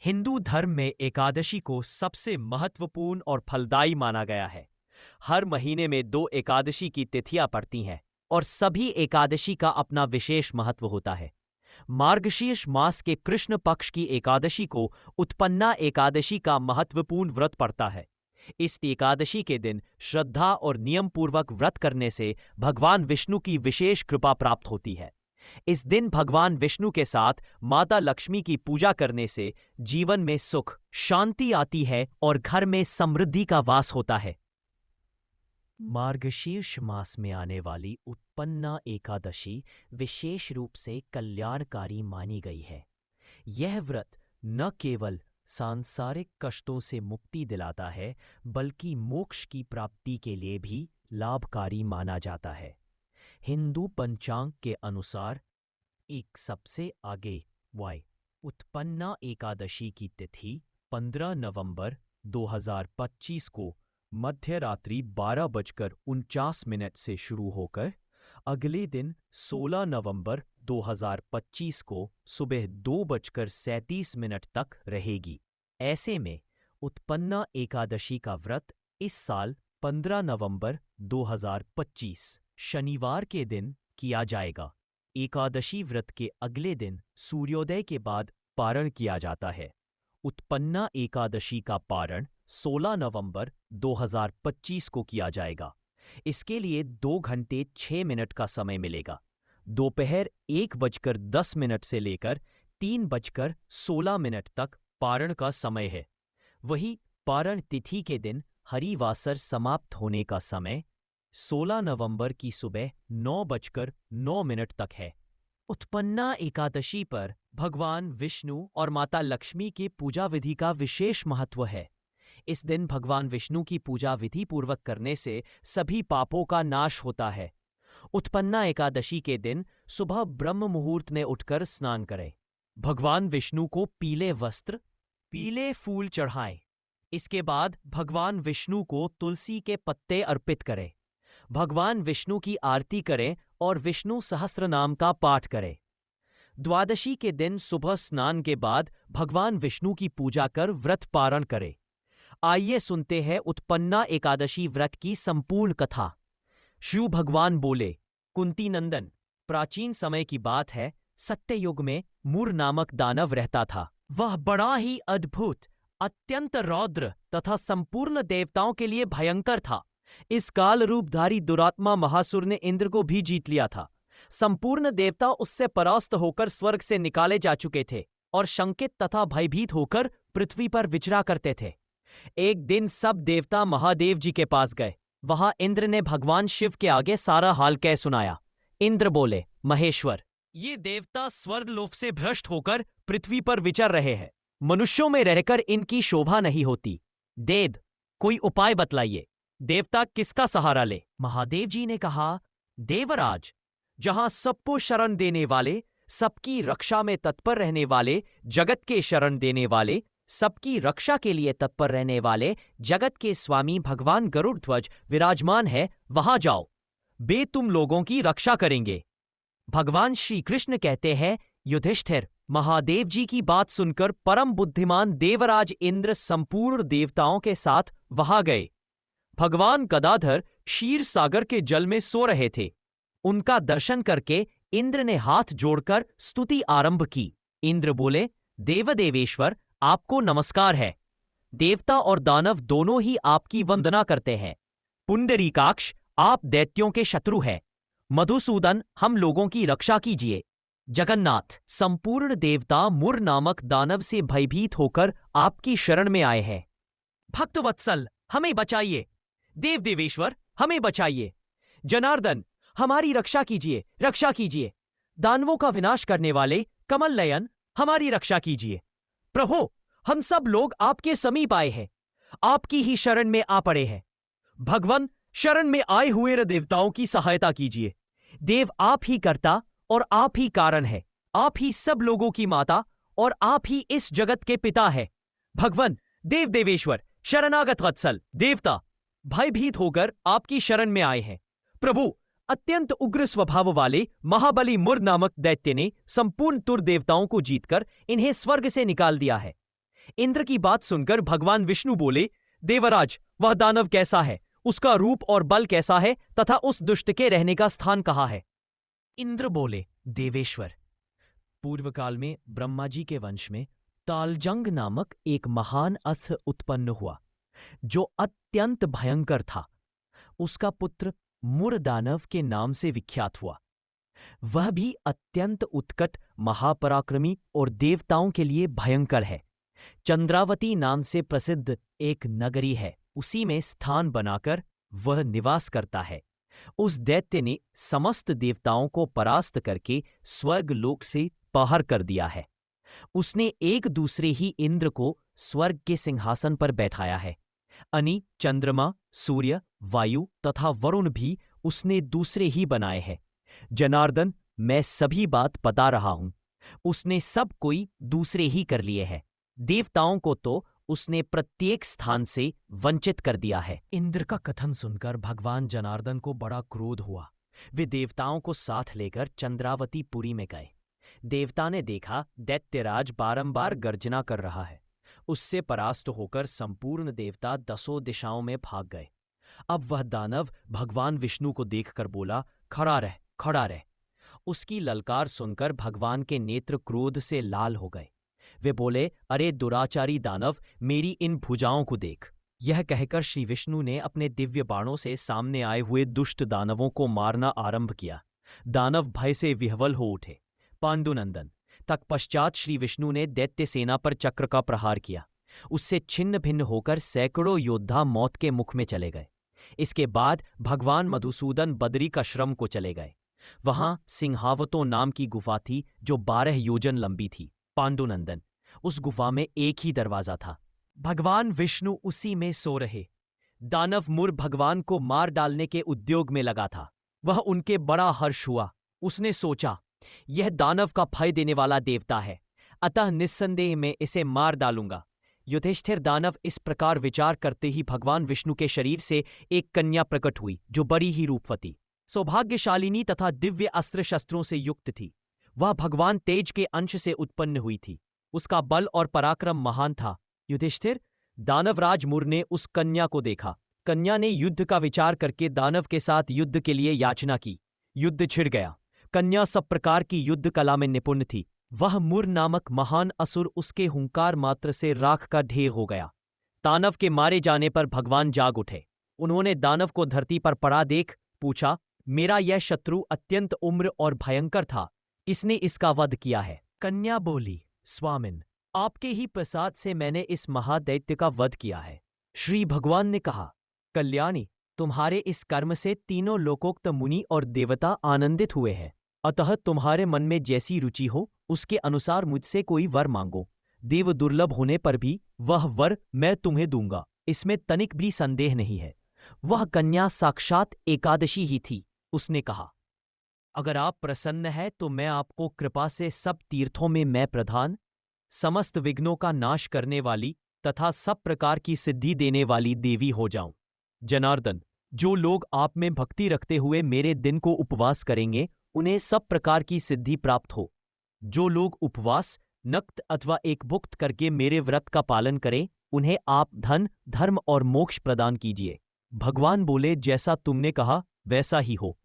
हिंदू धर्म में एकादशी को सबसे महत्वपूर्ण और फलदायी माना गया है। हर महीने में 2 एकादशी की तिथियां पड़ती हैं और सभी एकादशी का अपना विशेष महत्व होता है। मार्गशीर्ष मास के कृष्ण पक्ष की एकादशी को उत्पन्ना एकादशी का महत्वपूर्ण व्रत पड़ता है। इस एकादशी के दिन श्रद्धा और नियम पूर्वक व्रत करने से भगवान विष्णु की विशेष कृपा प्राप्त होती है। इस दिन भगवान विष्णु के साथ माता लक्ष्मी की पूजा करने से जीवन में सुख, शांति आती है और घर में समृद्धि का वास होता है। मार्गशीर्ष मास में आने वाली उत्पन्ना एकादशी विशेष रूप से कल्याणकारी मानी गई है। यह व्रत न केवल सांसारिक कष्टों से मुक्ति दिलाता है, बल्कि मोक्ष की प्राप्ति के लिए भी लाभकारी माना जाता है। हिंदू पंचांग के अनुसार एक सबसे आगे उत्पन्ना एकादशी की तिथि 15 नवंबर 2025 को मध्य रात्रि 12:49 से शुरू होकर अगले दिन 16 नवंबर 2025 को सुबह 2:37 तक रहेगी। ऐसे में उत्पन्ना एकादशी का व्रत इस साल 15 नवंबर 2025 शनिवार के दिन किया जाएगा। एकादशी व्रत के अगले दिन सूर्योदय के बाद पारण किया जाता है। उत्पन्ना एकादशी का पारण 16 नवंबर 2025 को किया जाएगा। इसके लिए 2 घंटे 6 मिनट का समय मिलेगा। दोपहर 1:10 से लेकर 3:16 तक पारण का समय है। वही पारण तिथि के दिन हरिवासर समाप्त होने का समय 16 नवंबर की सुबह 9:09 तक है। उत्पन्ना एकादशी पर भगवान विष्णु और माता लक्ष्मी के पूजा विधि का विशेष महत्व है। इस दिन भगवान विष्णु की पूजा विधि पूर्वक करने से सभी पापों का नाश होता है। उत्पन्ना एकादशी के दिन सुबह ब्रह्म मुहूर्त में उठकर स्नान करें। भगवान विष्णु को पीले वस्त्र, पीले फूल चढ़ाएं। इसके बाद भगवान विष्णु को तुलसी के पत्ते अर्पित करें। भगवान विष्णु की आरती करें और विष्णु सहस्त्र नाम का पाठ करें। द्वादशी के दिन सुबह स्नान के बाद भगवान विष्णु की पूजा कर व्रत पारण करें। आइए सुनते हैं उत्पन्ना एकादशी व्रत की संपूर्ण कथा। शिव भगवान बोले, कुंती नंदन, प्राचीन समय की बात है, सत्ययुग में मुर नामक दानव रहता था। वह बड़ा ही अद्भुत, अत्यंत रौद्र तथा संपूर्ण देवताओं के लिए भयंकर था। इस काल रूपधारी दुरात्मा महासुर ने इंद्र को भी जीत लिया था। संपूर्ण देवता उससे परास्त होकर स्वर्ग से निकाले जा चुके थे और शंकित तथा भयभीत होकर पृथ्वी पर विचरा करते थे। एक दिन सब देवता महादेव जी के पास गए। वहां इंद्र ने भगवान शिव के आगे सारा हाल कह सुनाया। इंद्र बोले, महेश्वर, ये देवता स्वर्गलोक से भ्रष्ट होकर पृथ्वी पर विचर रहे हैं। मनुष्यों में रहकर इनकी शोभा नहीं होती। देव, कोई उपाय बतलाइए। देवता किसका सहारा ले? महादेव जी ने कहा, देवराज, जहां सबको शरण देने वाले, सबकी रक्षा में तत्पर रहने वाले, जगत के शरण देने वाले, सबकी रक्षा के लिए तत्पर रहने वाले जगत के स्वामी भगवान गरुड़ ध्वज विराजमान है, वहां जाओ। वे तुम लोगों की रक्षा करेंगे। भगवान श्री कृष्ण कहते हैं, युधिष्ठिर, महादेव जी की बात सुनकर परम बुद्धिमान देवराज इंद्र संपूर्ण देवताओं के साथ वहां गए। भगवान गदाधर क्षीर सागर के जल में सो रहे थे। उनका दर्शन करके इंद्र ने हाथ जोड़कर स्तुति आरंभ की। इंद्र बोले, देवदेवेश्वर, आपको नमस्कार है। देवता और दानव दोनों ही आपकी वंदना करते हैं। पुंडरीकाक्ष, आप दैत्यों के शत्रु हैं। मधुसूदन, हम लोगों की रक्षा कीजिए। जगन्नाथ, संपूर्ण देवता मुर नामक दानव से भयभीत होकर आपकी शरण में आए हैं। भक्तवत्सल, हमें बचाइए। देवदेवेश्वर, हमें बचाइए। जनार्दन, हमारी रक्षा कीजिए, रक्षा कीजिए। दानवों का विनाश करने वाले कमल नयन, हमारी रक्षा कीजिए। प्रभु, हम सब लोग आपके समीप आए हैं, आपकी ही शरण में आ पड़े हैं। भगवान, शरण में आए हुए देवताओं की सहायता कीजिए। देव, आप ही कर्ता और आप ही कारण है। आप ही सब लोगों की माता और आप ही इस जगत के पिता है। भगवान, देव देवेश्वर, शरणागत वत्सल, देवता भयभीत होकर आपकी शरण में आए हैं। प्रभु, अत्यंत उग्र स्वभाव वाले महाबली मुर नामक दैत्य ने संपूर्ण तुर देवताओं को जीतकर इन्हें स्वर्ग से निकाल दिया है। इंद्र की बात सुनकर भगवान विष्णु बोले, देवराज, वह दानव कैसा है, उसका रूप और बल कैसा है तथा उस दुष्ट के रहने का स्थान कहाँ है? इंद्र बोले, देवेश्वर, पूर्व काल में ब्रह्मा जी के वंश में तालजंग नामक एक महान अस्त्र उत्पन्न हुआ जो अत्यंत भयंकर था। उसका पुत्र मुर दानव के नाम से विख्यात हुआ। वह भी अत्यंत उत्कट, महापराक्रमी और देवताओं के लिए भयंकर है। चंद्रावती नाम से प्रसिद्ध एक नगरी है, उसी में स्थान बनाकर वह निवास करता है। उस दैत्य ने समस्त देवताओं को परास्त करके स्वर्ग लोक से बाहर कर दिया है। उसने एक दूसरे ही इंद्र को स्वर्ग के सिंहासन पर बैठाया है। अनि, चंद्रमा, सूर्य, वायु तथा वरुण भी उसने दूसरे ही बनाए हैं। जनार्दन, मैं सभी बात बता रहा हूं। उसने सब कोई दूसरे ही कर लिए हैं। देवताओं को तो उसने प्रत्येक स्थान से वंचित कर दिया है। इंद्र का कथन सुनकर भगवान जनार्दन को बड़ा क्रोध हुआ। वे देवताओं को साथ लेकर चंद्रावती पुरी में गए। देवता ने देखा दैत्यराज बारंबार गर्जना कर रहा है। उससे परास्त होकर संपूर्ण देवता 10 दिशाओं में भाग गए। अब वह दानव भगवान विष्णु को देखकर बोला, खड़ा रह, खड़ा रह। उसकी ललकार सुनकर भगवान के नेत्र क्रोध से लाल हो गए। वे बोले, अरे दुराचारी दानव, मेरी इन भुजाओं को देख। यह कहकर श्री विष्णु ने अपने दिव्य बाणों से सामने आए हुए दुष्ट दानवों को मारना आरंभ किया। दानव भय से विह्वल हो उठे। पांडुनंदन, तत्पश्चात श्री विष्णु ने दैत्य सेना पर चक्र का प्रहार किया। उससे छिन्न भिन्न होकर सैकड़ों योद्धा मौत के मुख में चले गए। इसके बाद भगवान मधुसूदन बदरी का श्रम को चले गए। वहां सिंहावतों नाम की गुफा थी जो 12 योजन लंबी थी। पांडुनंदन, उस गुफा में एक ही दरवाजा था। भगवान विष्णु उसी में सो रहे। दानव मुर भगवान को मार डालने के उद्योग में लगा था। वह उनके बड़ा हर्ष हुआ। उसने सोचा, यह दानव का भय देने वाला देवता है, अतः निस्संदेह में इसे मार डालूंगा। युधिष्ठिर दानव इस प्रकार विचार करते ही भगवान विष्णु के शरीर से एक कन्या प्रकट हुई जो बड़ी ही रूपवती, सौभाग्यशालिनी तथा दिव्य अस्त्र शस्त्रों से युक्त थी। वह भगवान तेज के अंश से उत्पन्न हुई थी। उसका बल और पराक्रम महान था। युधिष्ठिर, दानवराज मुर ने उस कन्या को देखा। कन्या ने युद्ध का विचार करके दानव के साथ युद्ध के लिए याचना की। युद्ध छिड़ गया। कन्या सब प्रकार की युद्ध कला में निपुण थी। वह मुर नामक महान असुर उसके हुंकार मात्र से राख का ढेर हो गया। दानव के मारे जाने पर भगवान जाग उठे। उन्होंने दानव को धरती पर पड़ा देख पूछा, मेरा यह शत्रु अत्यंत उम्र और भयंकर था, किसने इसका वध किया है? कन्या बोली, स्वामिन, आपके ही प्रसाद से मैंने इस महादैत्य का वध किया है। श्री भगवान ने कहा, कल्याणी, तुम्हारे इस कर्म से तीनों लोकोक्त मुनि और देवता आनंदित हुए हैं। अतः तुम्हारे मन में जैसी रुचि हो उसके अनुसार मुझसे कोई वर मांगो। देव दुर्लभ होने पर भी वह वर मैं तुम्हें दूंगा, इसमें तनिक भी संदेह नहीं है। वह कन्या साक्षात एकादशी ही थी। उसने कहा, अगर आप प्रसन्न हैं तो मैं आपको कृपा से सब तीर्थों में मैं प्रधान, समस्त विघ्नों का नाश करने वाली तथा सब प्रकार की सिद्धि देने वाली देवी हो जाऊं। जनार्दन, जो लोग आप में भक्ति रखते हुए मेरे दिन को उपवास करेंगे उन्हें सब प्रकार की सिद्धि प्राप्त हो। जो लोग उपवास, नक्त अथवा एकभुक्त करके मेरे व्रत का पालन करें उन्हें आप धन, धर्म और मोक्ष प्रदान कीजिए। भगवान बोले, जैसा तुमने कहा वैसा ही हो।